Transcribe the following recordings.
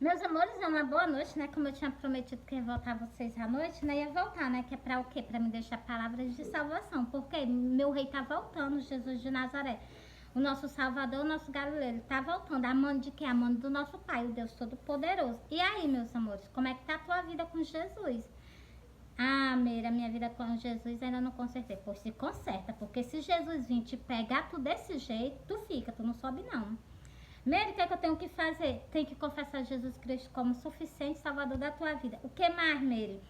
Meus amores, é uma boa noite, né? Como eu tinha prometido que ia voltar vocês à noite, né? Ia voltar, né? Que é pra o quê? Pra me deixar palavras de salvação. Porque meu rei tá voltando, Jesus de Nazaré. O nosso Salvador, o nosso Galileiro, ele tá voltando. A mão de quem? A mão do nosso Pai, o Deus Todo-Poderoso. E aí, meus amores, como é que tá a tua vida com Jesus? Ah, Meira, minha vida com Jesus ainda não consertei. Pois se conserta, porque se Jesus vir te pegar tu desse jeito, tu fica, tu não sobe não. Mary, o que é que eu tenho que fazer? Tem que confessar Jesus Cristo como suficiente salvador da tua vida. O que mais, Mary?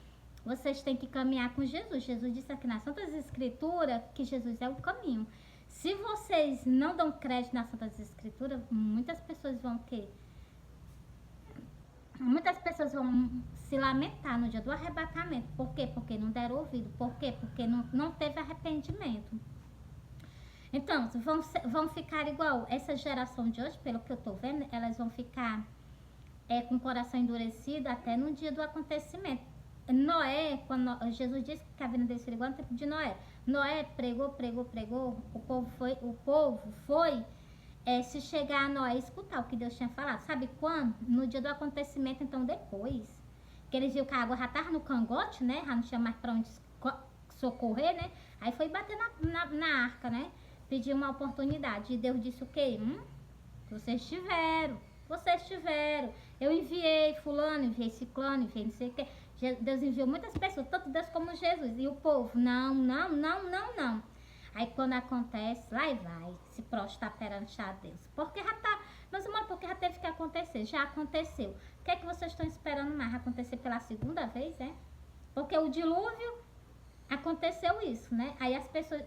Vocês têm que caminhar com Jesus. Jesus disse aqui nas Santas Escrituras que Jesus é o caminho. Se vocês não dão crédito nas Santas Escrituras, muitas pessoas vão quê? Muitas pessoas vão se lamentar no dia do arrebatamento. Por quê? Porque não deram ouvido. Por quê? Porque não teve arrependimento. Então, vão ficar igual essa geração de hoje, pelo que eu tô vendo, elas vão ficar com o coração endurecido até no dia do acontecimento. Noé, quando Jesus disse que a vinda dele seria igual no tempo de Noé. Noé pregou, o povo foi se chegar a Noé escutar o que Deus tinha falado. Sabe quando? No dia do acontecimento, então depois. Que eles viram que a água já estava no cangote, né? Já não tinha mais para onde socorrer, né? Aí foi bater na arca, né? Pediu uma oportunidade. E Deus disse o quê? Vocês tiveram. Eu enviei fulano, enviei ciclano, enviei não sei o quê. Deus enviou muitas pessoas, tanto Deus como Jesus. E o povo, não. Aí quando acontece, lá e vai se prostrar perante a Deus. Porque já tá, meus irmãos, porque já teve que acontecer, já aconteceu. O que é que vocês estão esperando mais? Acontecer pela segunda vez, é? Porque o dilúvio aconteceu isso, né? Aí as pessoas,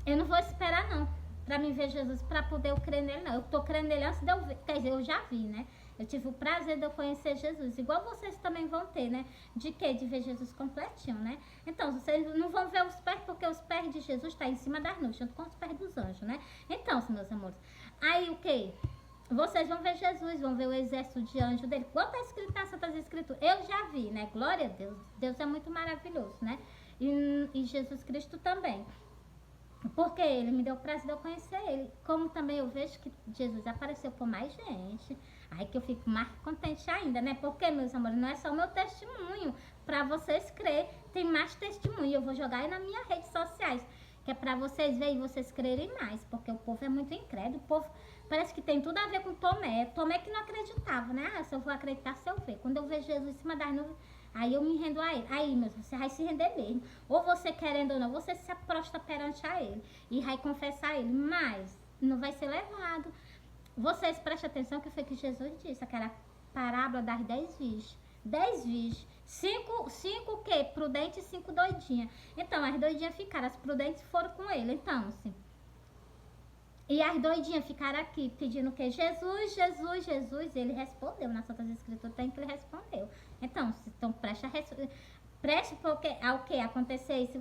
eu não vou esperar não pra mim ver Jesus, pra poder eu crer nele não. Eu tô crendo nele antes de eu ver, quer dizer, eu já vi, né? Eu tive o prazer de eu conhecer Jesus, igual vocês também vão ter, né? De quê? De ver Jesus completinho, né? Então, vocês não vão ver os pés, porque os pés de Jesus tá em cima das nuvens, junto com os pés dos anjos, né? Então, meus amores, aí o quê? Vocês vão ver Jesus, vão ver o exército de anjos dele. Quando está escrito nas Santas Escrituras, eu já vi, né? Glória a Deus. Deus é muito maravilhoso, né? E Jesus Cristo também. Porque ele me deu o prazer de eu conhecer ele. Como também eu vejo que Jesus apareceu por mais gente. Aí que eu fico mais contente ainda, né? Porque, meus amores, não é só o meu testemunho. Para vocês crer, tem mais testemunho. Eu vou jogar aí nas minhas redes sociais. Que é para vocês verem e vocês crerem mais. Porque o povo é muito incrédulo. O povo parece que tem tudo a ver com Tomé. Tomé que não acreditava, né? Ah, se eu vou acreditar se eu ver. Quando eu vejo Jesus em cima das nuvens, aí eu me rendo a ele. Aí, meus, você vai se render mesmo. Ou você querendo ou não, você se prostra perante a ele. E vai confessar a ele. Mas não vai ser levado. Vocês prestem atenção que foi que Jesus disse. Aquela parábola das 10 virgens. 10 virgens. 5 o quê? Prudentes e 5 doidinhas. Então, as doidinhas ficaram. As prudentes foram com ele. Então, assim. E as doidinhas ficaram aqui pedindo o quê? Jesus. Ele respondeu. Nas Santas Escrituras tem que ele respondeu. Então preste porque ao que acontecer isso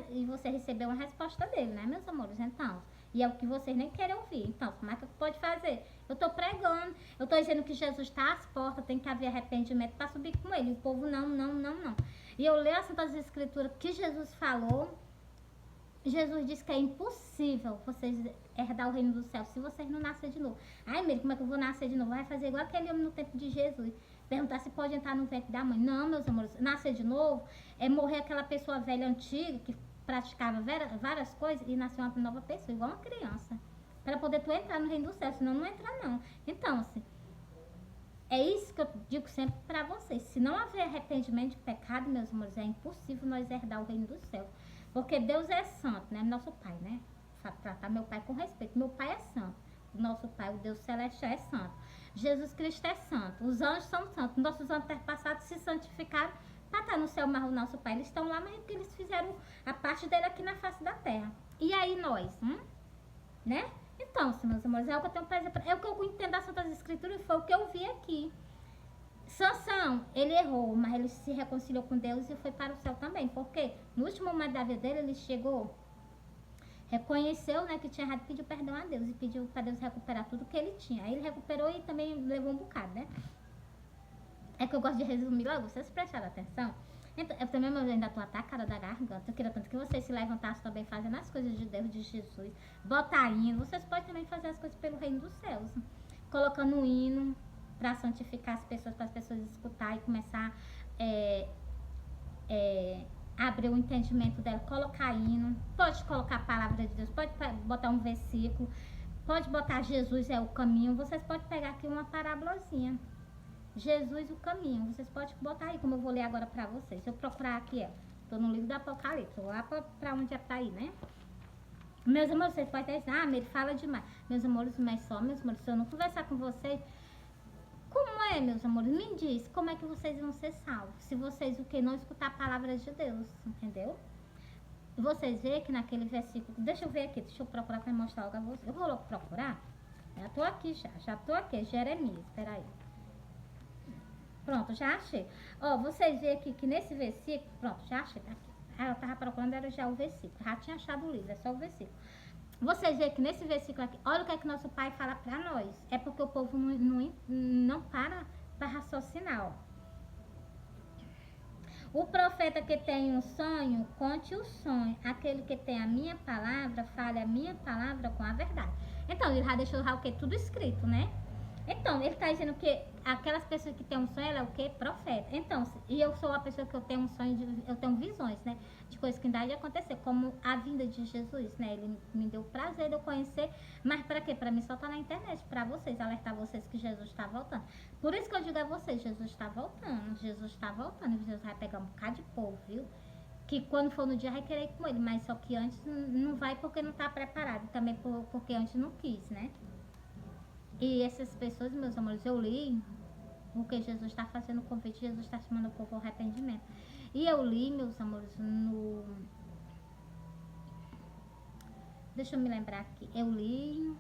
e você recebeu uma resposta dele, né, meus amores? Então, e é o que vocês nem querem ouvir. Então, como é que pode fazer? Eu tô pregando, eu tô dizendo que Jesus está às portas, tem que haver arrependimento para subir com ele. E o povo não. E eu leio as Santas Escrituras que Jesus falou. Jesus disse que é impossível vocês herdar o reino do céu se vocês não nascerem de novo. Ai, meu, como é que eu vou nascer de novo? Vai fazer igual aquele homem no tempo de Jesus. Perguntar se pode entrar no ventre da mãe. Não, meus amores, nascer de novo é morrer aquela pessoa velha antiga que praticava várias coisas e nascer uma nova pessoa, igual uma criança. Para poder tu entrar no reino do céu, senão não entra não. Então, assim, é isso que eu digo sempre para vocês. Se não haver arrependimento de pecado, meus amores, é impossível nós herdar o reino do céu. Porque Deus é santo, né? Nosso Pai, né? Tratar meu Pai com respeito. Meu Pai é santo. O nosso Pai, o Deus Celestial, é santo. Jesus Cristo é santo. Os anjos são santos. Nossos antepassados se santificaram para estar no céu, mas o nosso Pai, eles estão lá, mas porque eles fizeram a parte dele aqui na face da terra. E aí nós, né? Então, meus amores, é o que eu tenho prazer. É o que eu entendo das Santas Escrituras e foi o que eu vi aqui. Sansão, ele errou, mas ele se reconciliou com Deus e foi para o céu também. Porque no último momento da vida dele, ele chegou, reconheceu, né, que tinha errado, pediu perdão a Deus e pediu para Deus recuperar tudo que ele tinha. Aí ele recuperou e também levou um bocado, né? É que eu gosto de resumir logo, vocês prestaram atenção? Então, eu também ainda estou atacada da garganta. Eu queria tanto que vocês se levantassem também fazendo as coisas de Deus, de Jesus. Botar hino. Vocês podem também fazer as coisas pelo reino dos céus. Colocando hino. para santificar as pessoas, para as pessoas escutar e começar abrir o entendimento dela, colocar hino, pode colocar a palavra de Deus, pode botar um versículo, pode botar Jesus é o caminho, vocês podem pegar aqui uma parábolazinha. Jesus o caminho, vocês podem botar aí, como eu vou ler agora pra vocês. Se eu procurar aqui, ó, tô no livro do Apocalipse, vou lá pra onde é pra ir, né? Meus amores, vocês podem dizer, ele fala demais. Meus amores, mas só, meus amores, se eu não conversar com vocês, como é, meus amores? Me diz, como é que vocês vão ser salvos? Se vocês, o que? Não escutar a palavra de Deus, entendeu? Vocês veem que naquele versículo, deixa eu ver aqui, deixa eu procurar pra mostrar algo a vocês. Eu vou logo procurar, já tô aqui já tô aqui, Jeremias, espera aí. Pronto, já achei. Ó, vocês veem aqui que nesse versículo, pronto, já achei, tá aqui. Eu tava procurando, era já o versículo, já tinha achado o livro, é só o versículo. Vocês veem que nesse versículo aqui, olha o que é que nosso Pai fala pra nós. É porque o povo não para raciocinar, ó. O profeta que tem um sonho, conte o sonho. Aquele que tem a minha palavra, fale a minha palavra com a verdade. Então, ele já deixou o que? Tudo escrito, né? Então, ele está dizendo que aquelas pessoas que têm um sonho, ela é o quê? Profeta. Então, e eu sou a pessoa que eu tenho um sonho, eu tenho visões, né? De coisas que ainda de acontecer, como a vinda de Jesus, né? Ele me deu o prazer de eu conhecer, mas para quê? Para mim só tá na internet, para vocês, alertar vocês que Jesus está voltando. Por isso que eu digo a vocês, Jesus está voltando, Jesus está voltando, e Jesus vai pegar um bocado de povo, viu? Que quando for no dia vai querer ir com ele, mas só que antes não vai porque não tá preparado, também porque antes não quis, né? E essas pessoas, meus amores, eu li o que Jesus está fazendo o convite, Jesus está chamando o povo ao arrependimento. E eu li, meus amores, deixa eu me lembrar aqui. Eu li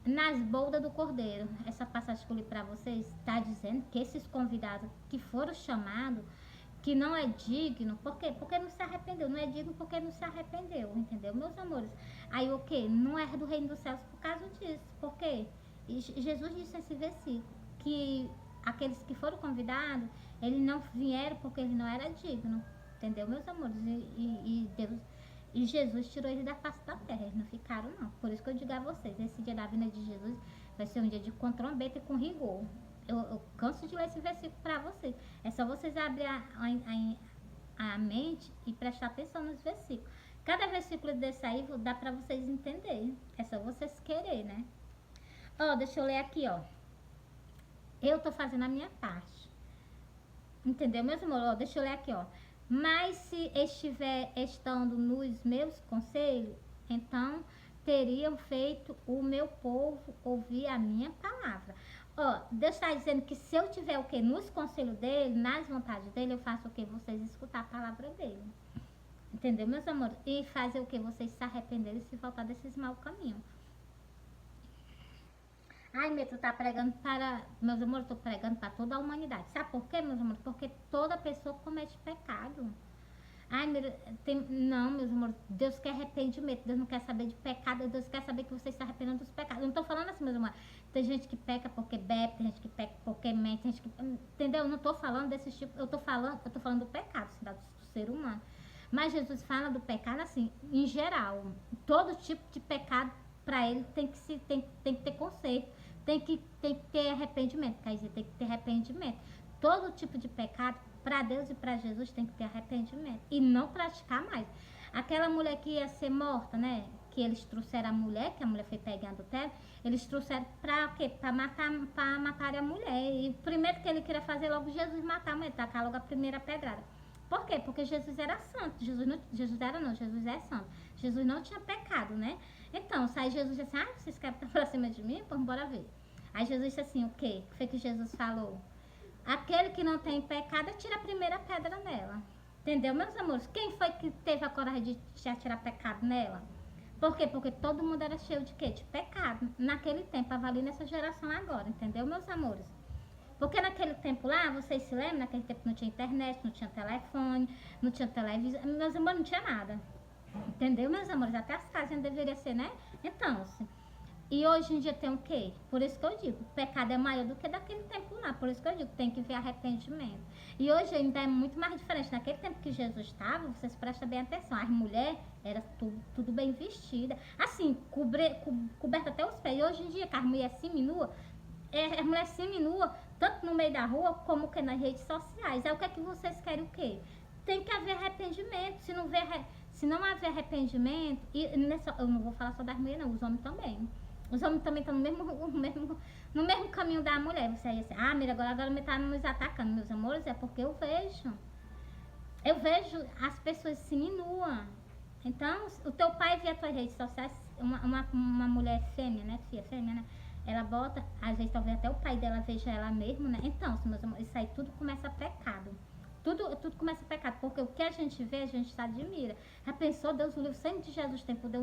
nas boldas do Cordeiro. Essa passagem que eu li para vocês está dizendo que esses convidados que foram chamados, que não é digno, por quê? Porque não se arrependeu, não é digno porque não se arrependeu, entendeu, meus amores? Aí o quê? Não é do reino dos céus por causa disso, por quê? E Jesus disse nesse versículo, que aqueles que foram convidados, eles não vieram porque ele não era digno, entendeu, meus amores? E Deus, e Jesus tirou eles da face da terra, eles não ficaram não, por isso que eu digo a vocês, esse dia da vinda de Jesus vai ser um dia de com trombeta e com rigor. Eu canso de ler esse versículo para vocês. É só vocês abrir a mente e prestar atenção nos versículos. Cada versículo desse aí dá para vocês entenderem. É só vocês quererem, né? Ó, deixa eu ler aqui, ó. Eu tô fazendo a minha parte. Entendeu, meus amores? Ó, deixa eu ler aqui, ó. Mas se estiver estando nos meus conselhos, então teriam feito o meu povo ouvir a minha palavra. Ó, Deus está dizendo que se eu tiver o que? Nos conselhos dele, nas vontades dele, eu faço o que? Vocês escutar a palavra dele. Entendeu, meus amores? E fazer o que? Vocês se arrependerem e se voltar desses maus caminhos. Ai, meu, tu tá pregando para... Meus amores, eu tô pregando para toda a humanidade. Sabe por quê, meus amores? Porque toda pessoa comete pecado. Ai, não, meus amores, Deus quer arrependimento, Deus não quer saber de pecado, Deus quer saber que vocês se arrependam dos pecados. Eu não tô falando assim, meus amores, tem gente que peca porque bebe, tem gente que peca porque mente, tem gente que... Entendeu? Eu não tô falando desse tipo, eu tô falando do pecado, assim, do ser humano. Mas Jesus fala do pecado assim, em geral, todo tipo de pecado para ele tem que ter conserto, tem que ter arrependimento, quer dizer, tem que ter arrependimento. Todo tipo de pecado, para Deus e para Jesus, tem que ter arrependimento. E não praticar mais. Aquela mulher que ia ser morta, né? Que eles trouxeram a mulher, que a mulher foi pegando adultério, eles trouxeram para quê? Para matar a mulher. E o primeiro que ele queria fazer, logo Jesus matar a mulher, tacar logo a primeira pedrada. Por quê? Porque Jesus era santo. Jesus é santo. Jesus não tinha pecado, né? Então, sai Jesus disse assim, vocês querem estar pra cima de mim? Pois bora ver. Aí Jesus disse assim, o quê? O que foi que Jesus falou? Aquele que não tem pecado, tira a primeira pedra nela. Entendeu, meus amores? Quem foi que teve a coragem de atirar pecado nela? Por quê? Porque todo mundo era cheio de quê? De pecado. Naquele tempo, tava ali nessa geração agora. Entendeu, meus amores? Porque naquele tempo lá, vocês se lembram? Naquele tempo não tinha internet, não tinha telefone, não tinha televisão. Meus amores, não tinha nada. Entendeu, meus amores? Até as casas deveriam ser, né? Então, assim... E hoje em dia tem o quê? Por isso que eu digo, o pecado é maior do que daquele tempo transformar. Por isso que eu digo, tem que ver arrependimento. E hoje ainda é muito mais diferente. Naquele tempo que Jesus estava, vocês prestam bem atenção, as mulheres eram tudo bem vestidas, assim, coberta até os pés. E hoje em dia, que as mulheres seminua, as mulheres seminua, tanto no meio da rua, como que nas redes sociais. Aí o que é que vocês querem o quê? Tem que haver arrependimento. Se não haver arrependimento, eu não vou falar só das mulheres, não, os homens também. Os homens também estão no mesmo caminho da mulher. Você aí assim, Mira, agora me está nos atacando, meus amores, é porque eu vejo as pessoas se minuam. Então, o teu pai vê as tuas redes sociais, uma mulher fêmea, né, fêmea, né? Ela bota, às vezes talvez até o pai dela veja ela mesmo, né? Então, meus amores, isso aí tudo começa pecado. Tudo começa pecado, porque o que a gente vê, a gente se admira. Já pensou, Deus, o livro sangue de Jesus tem poder.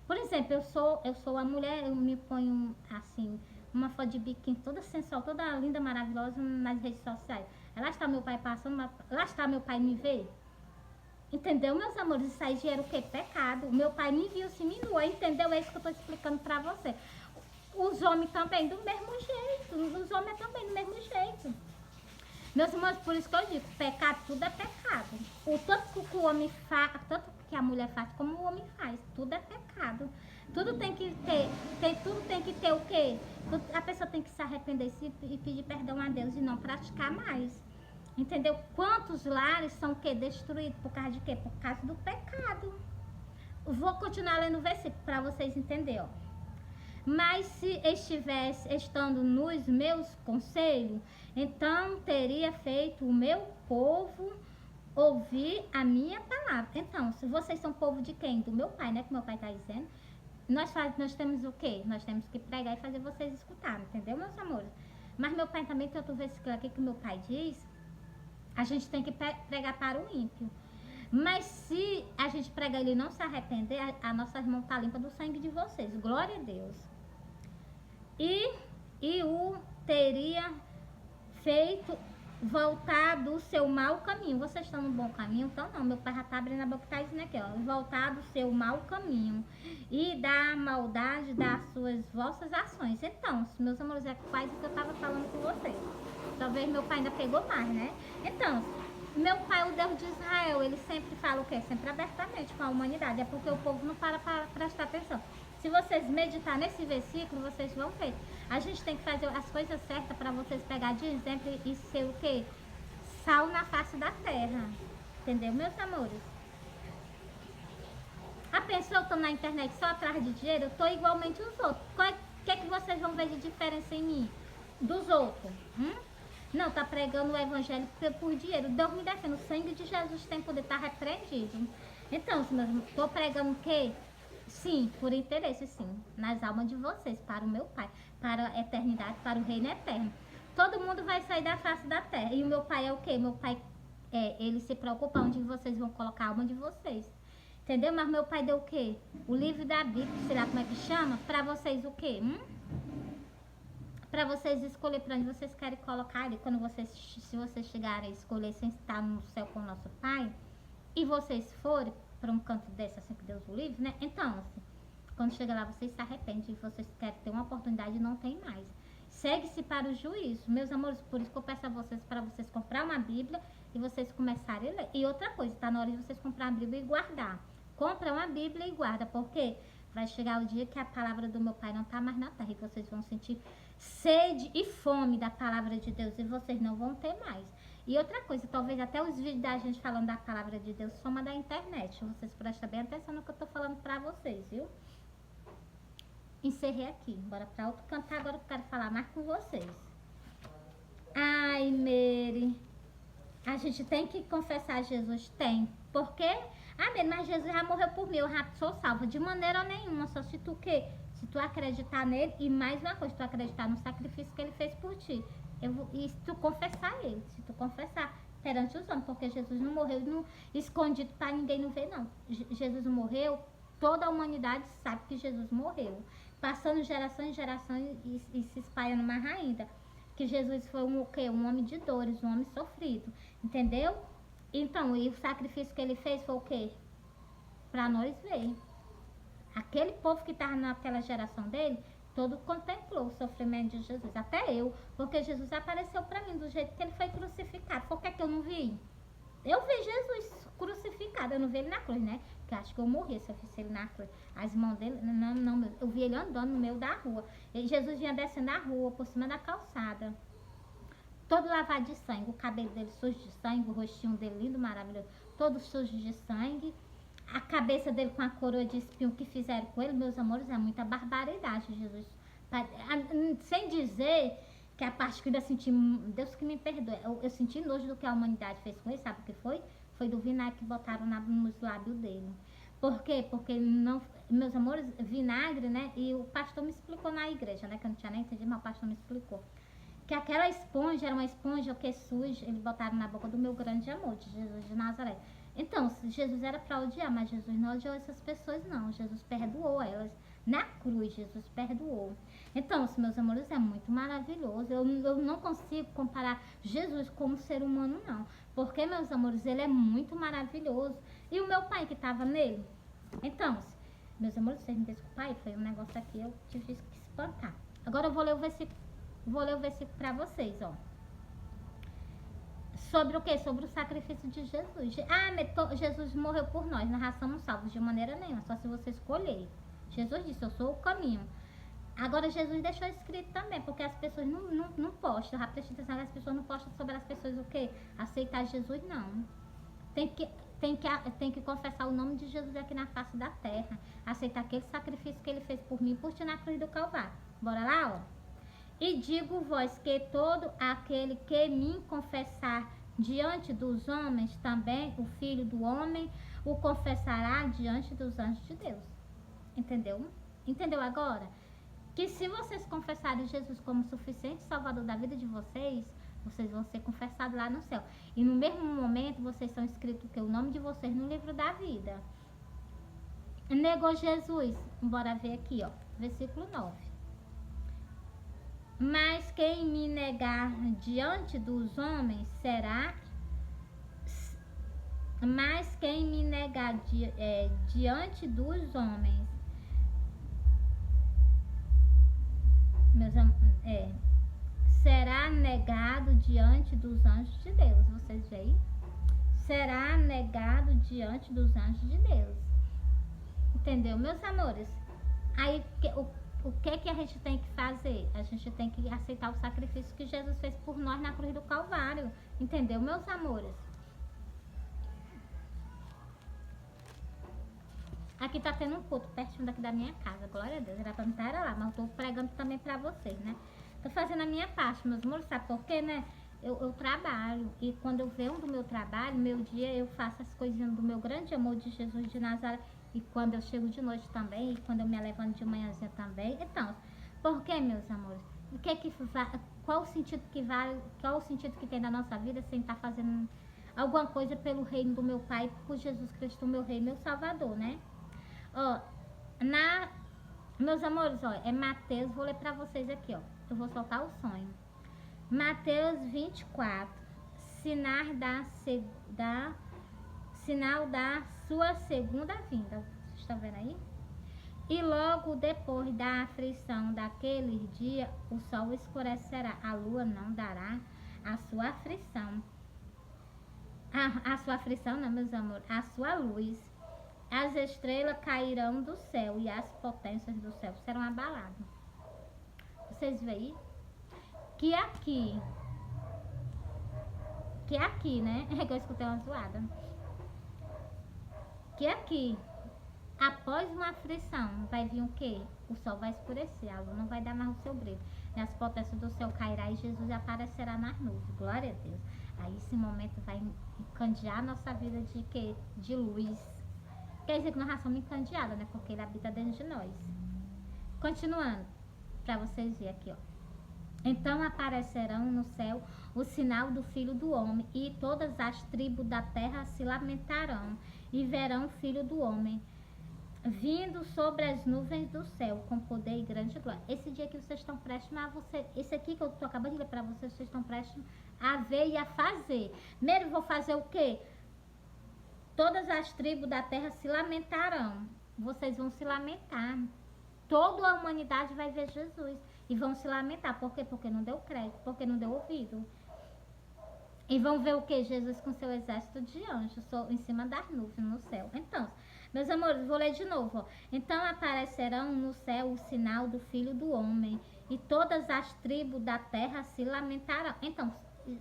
Por exemplo, eu sou a mulher, eu me ponho assim, uma foto de biquíni toda sensual, toda linda, maravilhosa nas redes sociais. Lá está meu pai passando, lá está meu pai me ver. Entendeu, meus amores? Isso aí já era o quê? Pecado. Meu pai me viu, se minuou, entendeu? É isso que eu estou explicando pra você. Os homens também do mesmo jeito. Os homens também do mesmo jeito. Meus irmãos, por isso que eu digo, pecado, tudo é pecado. O tanto que o homem faz, tanto que a mulher faz, como o homem faz, tudo é pecado. Tudo tem que ter o quê? A pessoa tem que se arrepender e pedir perdão a Deus e não praticar mais. Entendeu? Quantos lares são o quê? Destruídos por causa de quê? Por causa do pecado. Vou continuar lendo o versículo para vocês entenderem, ó. Mas se estivesse estando nos meus conselhos, então teria feito o meu povo ouvir a minha palavra. Então, se vocês são povo de quem? Do meu pai, né? Que meu pai está dizendo. Nós temos o quê? Nós temos que pregar e fazer vocês escutarem, entendeu, meus amores? Mas meu pai também tem outro versículo aqui que meu pai diz. A gente tem que pregar para o ímpio. Mas se a gente pregar e ele não se arrepender, a nossa mão está limpa do sangue de vocês. Glória a Deus. E o teria feito voltar do seu mau caminho. Vocês estão no bom caminho? Então não, meu pai já está abrindo a boca e está dizendo aqui, ó. Voltar do seu mau caminho e da maldade das suas vossas ações. Então, meus amores, é quase o que eu estava falando com vocês. Talvez meu pai ainda pegou mais, né? Então, meu pai, o Deus de Israel, ele sempre fala o quê? Sempre abertamente com a humanidade. É porque o povo não para prestar atenção. Se vocês meditar nesse versículo, vocês vão ver. A gente tem que fazer as coisas certas para vocês pegar de exemplo e ser o quê? Sal na face da terra. Entendeu, meus amores? A pessoa que tá na internet só atrás de dinheiro, eu tô igualmente os outros. O que é que vocês vão ver de diferença em mim? Dos outros? Não, tá pregando o evangelho por dinheiro. Deus me defenda, o sangue de Jesus tem poder, tá repreendido. Então, meus irmãos, tô pregando o quê? Sim, por interesse, sim, nas almas de vocês, para o meu Pai, para a eternidade, para o reino eterno. Todo mundo vai sair da face da terra. E o meu Pai é o quê? Meu Pai, ele se preocupa onde vocês vão colocar a alma de vocês. Entendeu? Mas meu Pai deu o quê? O livro da Bíblia, sei lá como é que chama, para vocês o quê? Para vocês escolher para onde vocês querem colocar ele. Se vocês chegarem a escolher sem estar no céu com o nosso Pai, e vocês forem para um canto desse, assim que Deus o livre, né? Então, assim, quando chega lá, vocês se arrependem e vocês querem ter uma oportunidade e não tem mais. Segue-se para o juízo. Meus amores, por isso que eu peço a vocês, para vocês comprar uma Bíblia e vocês começarem a ler. E outra coisa, tá na hora de vocês comprar uma Bíblia e guardar. Compra uma Bíblia e guarda, porque vai chegar o dia que a palavra do meu Pai não tá mais na terra e vocês vão sentir sede e fome da palavra de Deus e vocês não vão ter mais. E outra coisa, talvez até os vídeos da gente falando da palavra de Deus soma da internet. Vocês prestem bem atenção no que eu tô falando pra vocês, viu? Encerrei aqui. Bora pra outro cantar agora que eu quero falar mais com vocês. Ai, Mary. A gente tem que confessar a Jesus? Tem. Por quê? Mary, mas Jesus já morreu por mim, eu já sou salva. De maneira nenhuma, só se tu quê? Se tu acreditar nele e mais uma coisa, se tu acreditar no sacrifício que ele fez por ti. E se tu confessar ele, se tu confessar perante os homens, porque Jesus não morreu escondido para ninguém não ver, não. Jesus morreu, toda a humanidade sabe que Jesus morreu. Passando gerações e gerações e se espalhando mais ainda. Que Jesus foi um homem de dores, um homem sofrido, entendeu? Então, e o sacrifício que ele fez foi o quê? Para nós ver. Aquele povo que estava naquela geração dele, todo contemplou o sofrimento de Jesus, até eu, porque Jesus apareceu para mim do jeito que ele foi crucificado. Por que eu não vi? Eu vi Jesus crucificado, eu não vi ele na cruz, né? Porque eu acho que eu morri se eu visse ele na cruz. As mãos dele, não, eu vi ele andando no meio da rua. E Jesus vinha descendo a rua, por cima da calçada, todo lavado de sangue, o cabelo dele sujo de sangue, o rostinho dele lindo, maravilhoso, todo sujo de sangue. A cabeça dele com a coroa de espinho que fizeram com ele, meus amores, é muita barbaridade, Jesus. Sem dizer que a parte que eu senti, Deus que me perdoe, eu senti nojo do que a humanidade fez com ele, sabe o que foi? Foi do vinagre que botaram nos lábios dele. Por quê? Porque, não, meus amores, vinagre, né? E o pastor me explicou na igreja, né? Que eu não tinha nem entendido, mas o pastor me explicou. Que aquela esponja era uma esponja que suja, eles botaram na boca do meu grande amor, de Jesus de Nazaré. Então, Jesus era para odiar, mas Jesus não odiou essas pessoas, não. Jesus perdoou elas. Na cruz, Jesus perdoou. Então, meus amores, é muito maravilhoso. Eu não consigo comparar Jesus como ser humano, não. Porque, meus amores, ele é muito maravilhoso. E o meu pai que estava nele? Então, meus amores, vocês me desculpem, foi um negócio aqui, eu tive que espantar. Agora eu vou ler o versículo. Vou ler o versículo para vocês, ó. Sobre o quê? Sobre o sacrifício de Jesus. Jesus morreu por nós, nós já somos salvos de maneira nenhuma, só se você escolher. Jesus disse, eu sou o caminho. Agora Jesus deixou escrito também, porque as pessoas não postam, já presta atenção, as pessoas não postam sobre as pessoas o quê? Aceitar Jesus, não. Tem que confessar o nome de Jesus aqui na face da terra. Aceitar aquele sacrifício que ele fez por mim, por ti na cruz do Calvário. Bora lá, ó. E digo-vos que todo aquele que me confessar diante dos homens, também o Filho do Homem o confessará diante dos anjos de Deus. Entendeu? Entendeu agora? Que se vocês confessarem Jesus como suficiente salvador da vida de vocês, vocês vão ser confessados lá no céu. E no mesmo momento, vocês são escritos que o nome de vocês no livro da vida. Negou Jesus. Bora ver aqui, ó. Versículo 9. Mas quem me negar diante dos homens será... Mas quem me negar diante dos homens... será negado diante dos anjos de Deus. Vocês veem? Será negado diante dos anjos de Deus. Entendeu, meus amores? Aí o que a gente tem que fazer? A gente tem que aceitar o sacrifício que Jesus fez por nós na cruz do Calvário. Entendeu, meus amores? Aqui tá tendo um culto pertinho daqui da minha casa. Glória a Deus. Era pra me estar lá, mas eu tô pregando também pra vocês, né? Tô fazendo a minha parte, meus amores. Sabe por quê, né? Eu trabalho. E quando eu venho do meu trabalho, meu dia, eu faço as coisinhas do meu grande amor de Jesus de Nazaré. E quando eu chego de noite também, e quando eu me levanto de manhãzinha também. Então, por que, meus amores? Qual o sentido que tem da nossa vida sem estar fazendo alguma coisa pelo reino do meu Pai, por Jesus Cristo, meu Rei, meu Salvador, né? Ó, meus amores, ó, é Mateus, vou ler pra vocês aqui, ó. Eu vou soltar o sonho. Mateus 24, sinal da sua segunda vinda. Vocês estão vendo aí? E logo depois da aflição daquele dia, o sol escurecerá, a lua não dará a sua aflição. A sua aflição, não, meus amores, a sua luz. As estrelas cairão do céu e as potências do céu serão abaladas. Vocês veem? Que aqui, né? É que eu escutei uma zoada. Que aqui, após uma aflição, vai vir o quê? O sol vai escurecer, a lua não vai dar mais o seu brilho. E as potências do céu cairá e Jesus aparecerá nas nuvens. Glória a Deus. Aí esse momento vai encandear a nossa vida de quê? De luz. Quer dizer que nós já somos encandeadas, né? Porque ele habita dentro de nós. Continuando, para vocês verem aqui, ó. Então aparecerão no céu o sinal do Filho do Homem, e todas as tribos da terra se lamentarão, e verão o Filho do Homem vindo sobre as nuvens do céu, com poder e grande glória. Esse dia que vocês estão prestes a esse aqui que eu tô acabando de ler para vocês, vocês estão prestes a ver e a fazer. Primeiro vou fazer o quê? Todas as tribos da terra se lamentarão. Vocês vão se lamentar. toda a humanidade vai ver Jesus. E vão se lamentar. Por quê? Porque não deu crédito, porque não deu ouvido. E vão ver o que? Jesus com seu exército de anjos em cima das nuvens no céu. Então, meus amores, vou ler de novo. Ó. Então aparecerão no céu o sinal do Filho do Homem, e todas as tribos da terra se lamentarão. Então,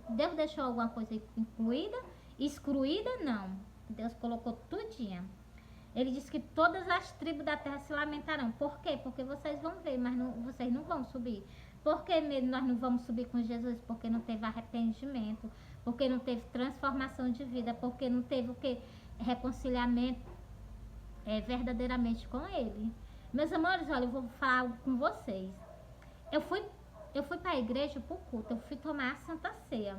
Deus deixou alguma coisa incluída? Excluída? Não. Deus colocou tudinha. Ele disse que todas as tribos da terra se lamentarão. Por quê? Porque vocês vão ver, mas não, vocês não vão subir. Por que nós não vamos subir com Jesus? Porque não teve arrependimento, porque não teve transformação de vida, porque não teve o que? Reconciliamento verdadeiramente com Ele. Meus amores, olha, eu vou falar algo com vocês. Eu fui para a igreja pro culto, eu fui tomar a Santa Ceia.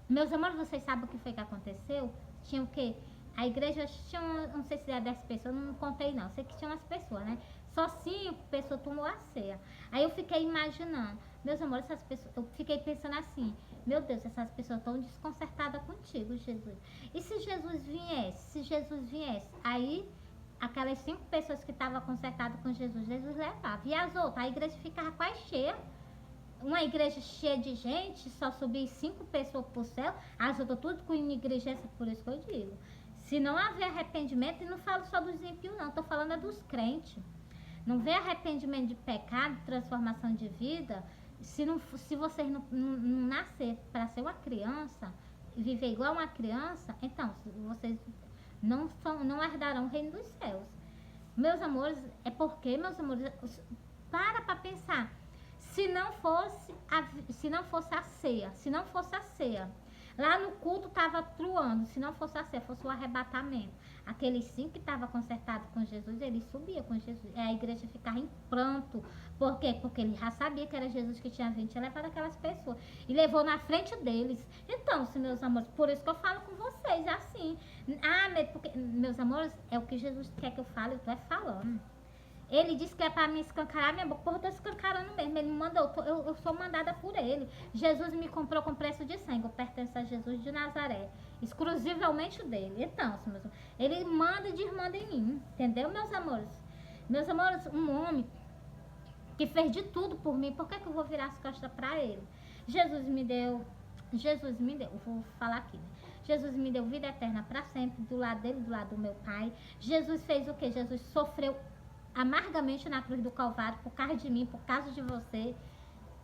Meus amores, vocês sabem o que foi que aconteceu? Tinha o quê? A igreja tinha, não sei se era 10 pessoas, não contei não, sei que tinha umas pessoas, né? Só 5 pessoas tomou a ceia. Aí eu fiquei imaginando, meus amores, essas pessoas, eu fiquei pensando assim, meu Deus, essas pessoas estão desconcertadas contigo, Jesus. E se Jesus viesse, aí aquelas 5 pessoas que estavam consertadas com Jesus, Jesus levava. E as outras, a igreja ficava quase cheia. Uma igreja cheia de gente, só subir 5 pessoas pro céu, as outras tudo com negligência, por isso que eu digo. Se não haver arrependimento, e não falo só dos ímpios não, tô falando dos crentes. Não vê arrependimento de pecado, transformação de vida, se vocês não nascer para ser uma criança, viver igual uma criança, então vocês não herdarão o reino dos céus. Meus amores, é porque, meus amores, para pensar. Se não fosse a ceia, lá no culto estava truando, se não fosse a ceia, fosse o arrebatamento. Aqueles 5 que estavam consertados com Jesus, ele subia com Jesus. E a igreja ficava em pranto. Por quê? Porque ele já sabia que era Jesus que tinha vindo, tinha levado aquelas pessoas. E levou na frente deles. Então, meus amores, por isso que eu falo com vocês, assim. Porque, meus amores, é o que Jesus quer que eu fale, eu tô falando. Ele disse que é para me escancarar minha boca. Porra, eu tô escancarando mesmo. Ele me mandou, eu sou mandada por ele. Jesus me comprou com preço de sangue. Eu pertenço a Jesus de Nazaré. Exclusivamente dele. Então, meus amores, ele manda e desmanda em mim. Entendeu, meus amores? Meus amores, um homem que fez de tudo por mim. Por que eu vou virar as costas para ele? Jesus me deu, vou falar aqui, né? Jesus me deu vida eterna para sempre. Do lado dele, do lado do meu pai. Jesus fez o quê? Jesus sofreu amargamente na cruz do Calvário, por causa de mim, por causa de você.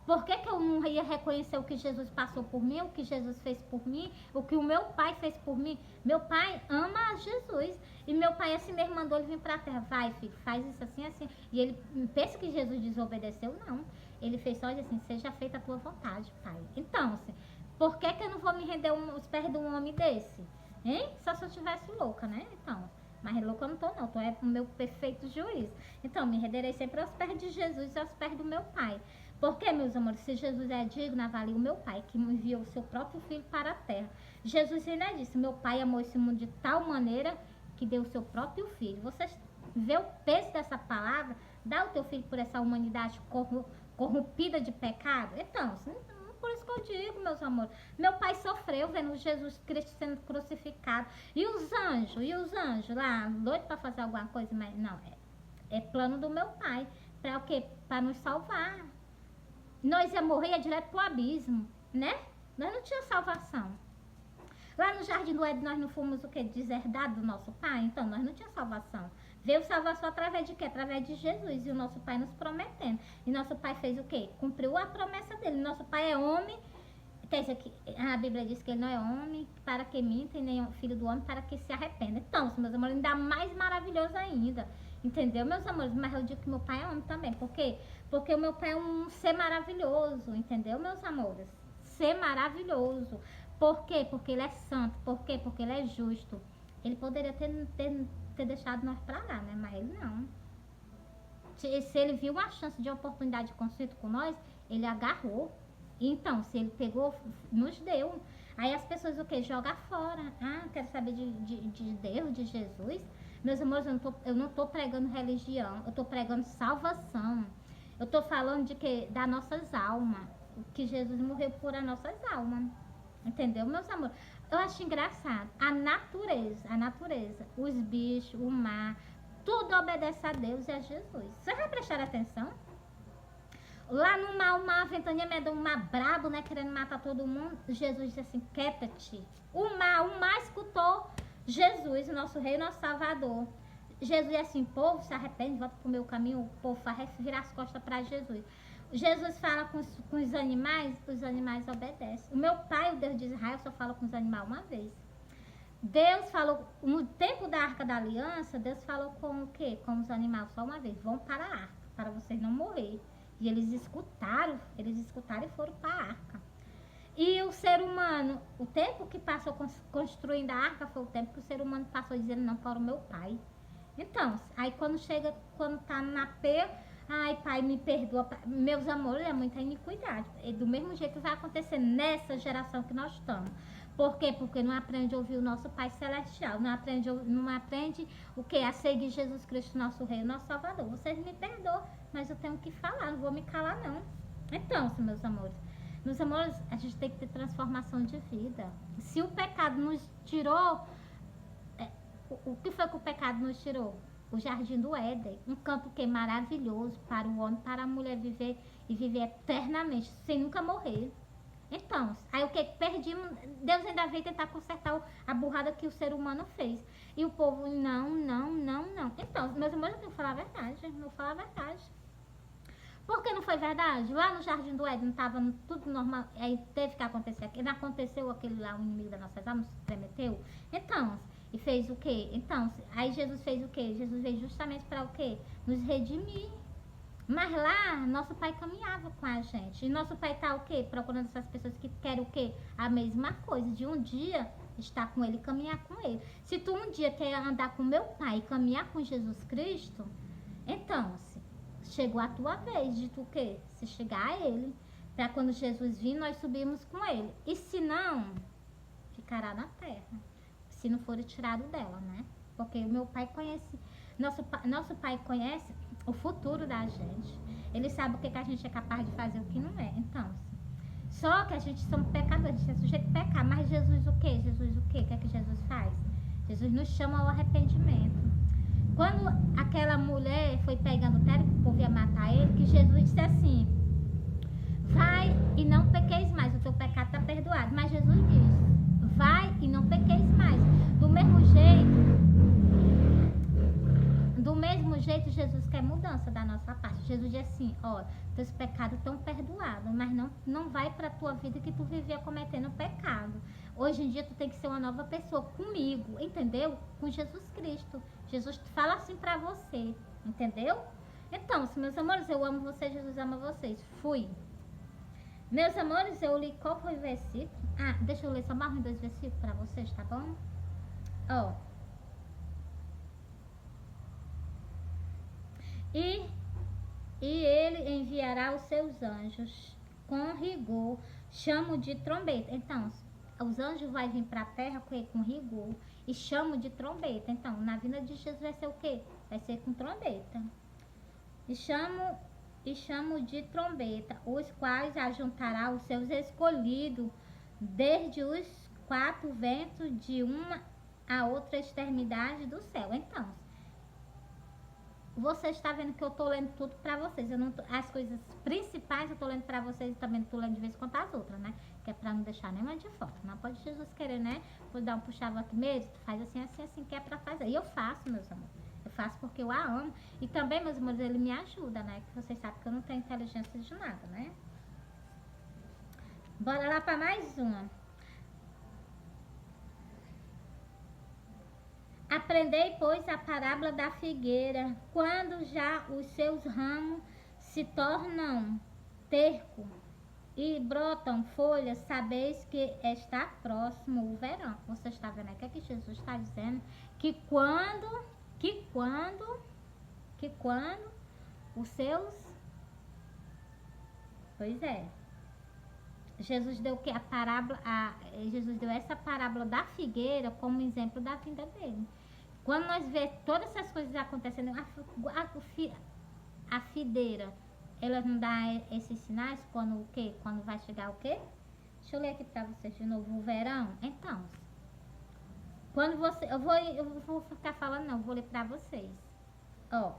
Por que eu não ia reconhecer o que Jesus passou por mim, o que Jesus fez por mim, o que o meu pai fez por mim? Meu pai ama Jesus. E meu pai assim mesmo mandou ele vir para a terra. Vai, filho, faz isso assim, assim. E ele pensa que Jesus desobedeceu? Não. Ele fez só assim, seja feita a tua vontade, pai. Então, assim, por que eu não vou me render aos pés de um homem desse? Hein? Só se eu estivesse louca, né? Então... Mas louca eu não tô não, tô o meu perfeito juiz. Então, me renderei sempre aos pés de Jesus e aos pés do meu pai. Porque, meus amores, se Jesus é digno, avalie o meu pai, que me enviou o seu próprio filho para a terra. Jesus ainda disse, meu pai amou esse mundo de tal maneira que deu o seu próprio filho. Vocês vê o peso dessa palavra? Dá o teu filho por essa humanidade corrompida de pecado? Então, por isso que eu digo, meus amores, meu pai sofreu vendo Jesus Cristo sendo crucificado. E os anjos lá, doido para fazer alguma coisa, mas não, é plano do meu pai. Para o quê? Para nos salvar. Nós ia morrer direto pro abismo, né? Nós não tínhamos salvação. Lá no Jardim do Éden nós não fomos o quê? Deserdados do nosso pai? Então, nós não tínhamos salvação. Veio salvação através de quê? Através de Jesus. E o nosso pai nos prometendo. E nosso pai fez o quê? Cumpriu a promessa dele. Nosso pai é homem. Quer dizer que a Bíblia diz que ele não é homem para que minta e nem filho do homem para que se arrependa. Então, meus amores, ainda mais maravilhoso ainda. Entendeu, meus amores? Mas eu digo que meu pai é homem também. Por quê? Porque o meu pai é um ser maravilhoso. Entendeu, meus amores? Ser maravilhoso. Por quê? Porque ele é santo. Por quê? Porque ele é justo. Ele poderia ter deixado nós pra lá, né? Mas ele não. Se ele viu uma chance de oportunidade de conserto com nós, ele agarrou. Então, se ele pegou, nos deu. Aí as pessoas o quê? Joga fora. Ah, quero saber de Deus, de Jesus. Meus amores, eu não tô pregando religião. Eu tô pregando salvação. Eu tô falando de que das nossas almas. Que Jesus morreu por as nossas almas. Entendeu, meus amores? Eu acho engraçado. A natureza, os bichos, o mar, Tudo obedece a Deus e a Jesus. Você vai prestar atenção? Lá no mar, uma ventania medonha, um mar brabo, né? Querendo matar todo mundo. Jesus disse assim, quieta-te. O mar escutou Jesus, o nosso rei, o nosso salvador. Jesus é assim, povo, se arrepende, volta pro meu caminho. O povo vai virar as costas para Jesus. Jesus fala com os animais obedecem. O meu pai, o Deus de Israel, só fala com os animais uma vez. Deus falou, no tempo da Arca da Aliança, Deus falou com o quê? Com os animais só uma vez. Vão para a arca, para vocês não morrerem. E eles escutaram e foram para a arca. E o ser humano, o tempo que passou construindo a arca foi o tempo que o ser humano passou dizendo não para o meu pai. Então, aí quando tá na perda, ai pai, me perdoa, meus amores, é muita iniquidade. E do mesmo jeito vai acontecer nessa geração que nós estamos. Por quê? Porque não aprende a ouvir o nosso Pai Celestial. Não aprende o quê? A seguir Jesus Cristo, nosso Rei, nosso Salvador. Vocês me perdoam, mas eu tenho que falar, não vou me calar não. Então, meus amores, a gente tem que ter transformação de vida. Se o pecado nos tirou, o que foi que o pecado nos tirou? O Jardim do Éden, um campo que é maravilhoso para o homem, para a mulher viver e viver eternamente, sem nunca morrer. Então, aí o que perdimos, Deus ainda veio tentar consertar a burrada que o ser humano fez. E o povo, não. Então, meus amores, eu tenho que falar a verdade, eu vou falar a verdade. Por que não foi verdade? Lá no Jardim do Éden estava tudo normal, aí teve que acontecer aquilo, não aconteceu aquele lá, o inimigo das nossas almas, se prometeu. Então, e fez o quê? Então, aí Jesus fez o quê? Jesus veio justamente para o quê? Nos redimir. Mas lá, nosso pai caminhava com a gente. E nosso pai tá o quê? Procurando essas pessoas que querem o quê? A mesma coisa. De um dia estar com ele e caminhar com ele. Se tu um dia quer andar com meu pai e caminhar com Jesus Cristo, então, chegou a tua vez de tu o quê? Se chegar a ele. Para quando Jesus vir, nós subirmos com ele. E se não, ficará na terra. Se não for tirado dela, né? Porque o meu pai conhece... Nosso pai conhece o futuro da gente. Ele sabe o que a gente é capaz de fazer e o que não é. Então, só que a gente somos pecadores, a gente é sujeito a pecar. Mas Jesus o quê? Jesus o quê? O que é que Jesus faz? Jesus nos chama ao arrependimento. Quando aquela mulher foi pegando o tério, que o povo ia matar ele, que Jesus disse assim, vai e não pequeis mais, o teu pecado está perdoado. Mas Jesus diz, vai e não pequeis mais. Do mesmo jeito, Jesus quer mudança da nossa parte. Jesus diz assim, ó, teus pecados estão perdoados, mas não vai pra tua vida que tu vivia cometendo pecado. Hoje em dia tu tem que ser uma nova pessoa comigo, entendeu? Com Jesus Cristo. Jesus fala assim pra você, entendeu? Então, meus amores, eu amo vocês, Jesus ama vocês. Fui. Meus amores, eu li qual foi o versículo? Ah, deixa eu ler só mais 2 versículos pra vocês, tá bom? Ó. E ele enviará os seus anjos com rigor, chamo de trombeta. Então, os anjos vão vir para a terra com rigor e chamo de trombeta. Então, na vinda de Jesus vai ser o quê? Vai ser com trombeta. E chamo de trombeta, os quais ajuntará os seus escolhidos desde os 4 ventos de uma a outra extremidade do céu. Então, você está vendo que eu estou lendo tudo para vocês. Eu não tô, as coisas principais eu estou lendo para vocês e também estou lendo de vez em quando as outras, né? Que é para não deixar nenhuma de fora. Não pode Jesus querer, né? Vou dar um puxava aqui mesmo. Tu faz assim, que é para fazer. E eu faço, meus amores. Eu faço porque eu a amo. E também, meus amores, ele me ajuda, né? Que vocês sabem que eu não tenho inteligência de nada, né? Bora lá para mais uma. Aprendei, pois, a parábola da figueira, quando já os seus ramos se tornam terco e brotam folhas, sabeis que está próximo o verão. Você está vendo aí o que é que Jesus está dizendo? Que quando os seus... Pois é. Jesus deu que a parábola, Jesus deu essa parábola da figueira como exemplo da vinda dele. Quando nós vemos todas essas coisas acontecendo, a videira, ela não dá esses sinais quando o quê? Quando vai chegar o quê? Deixa eu ler aqui para vocês de novo, o verão. Então, quando você, eu vou ficar falando não, vou ler para vocês. Ó,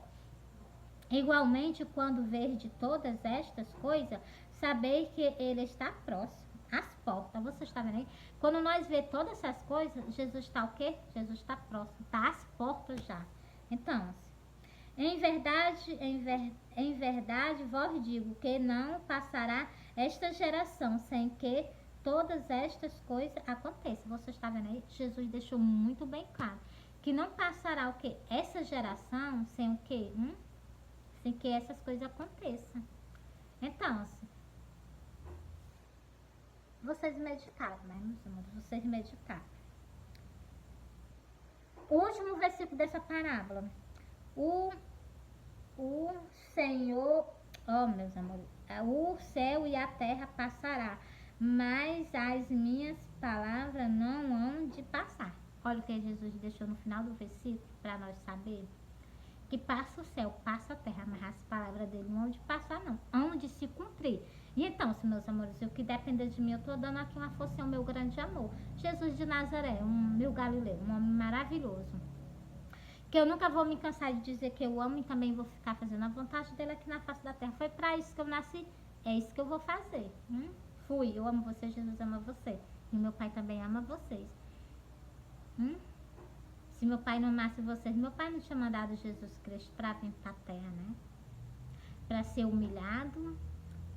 igualmente, quando verde todas estas coisas, saber que ele está próximo, às portas. Você está vendo aí? Quando nós vê todas essas coisas, Jesus está o quê? Jesus está próximo, está às portas já. Então, em verdade vos digo que não passará esta geração sem que todas estas coisas aconteçam. Você está vendo aí? Jesus deixou muito bem claro que não passará o que? Essa geração sem o quê? Sem que essas coisas aconteçam. Então, vocês meditaram, né, meus amores? Vocês meditaram. O último versículo dessa parábola. O Senhor, ó, meus amores, o céu e a terra passará, mas as minhas palavras não hão de passar. Olha o que Jesus deixou no final do versículo para nós saber. Que passa o céu, passa a terra, mas as palavras dele não hão de passar, não. Hão de se cumprir. E então, meus amores, o que depender de mim, eu estou dando aqui uma força ao meu grande amor. Jesus de Nazaré, meu Galileu, um homem maravilhoso. Que eu nunca vou me cansar de dizer que eu amo e também vou ficar fazendo a vontade dele aqui na face da terra. Foi para isso que eu nasci, é isso que eu vou fazer. Fui, eu amo você, Jesus ama você. E meu pai também ama vocês. Se meu pai não amasse vocês, meu pai não tinha mandado Jesus Cristo para vir para a terra, né? Para ser humilhado,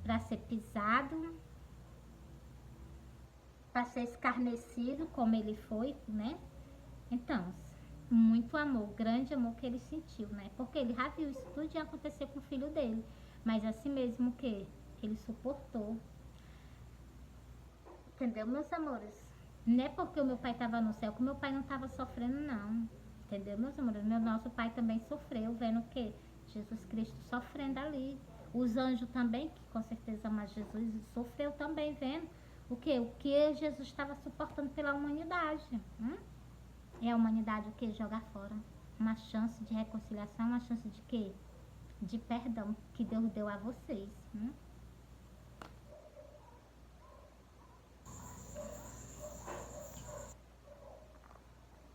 para ser pisado, para ser escarnecido, como ele foi, né? Então, muito amor, grande amor que ele sentiu, né? Porque ele já viu isso tudo ia acontecer com o filho dele. Mas assim mesmo que ele suportou. Entendeu, meus amores? Não é porque o meu pai estava no céu que o meu pai não estava sofrendo, não. Entendeu, meus amores? Nosso pai também sofreu, vendo o quê? Jesus Cristo sofrendo ali. Os anjos também, que com certeza amam Jesus, sofreu também, vendo o quê? O que Jesus estava suportando pela humanidade. E a humanidade o que? Jogar fora. Uma chance de reconciliação, uma chance de quê? De perdão que Deus deu a vocês.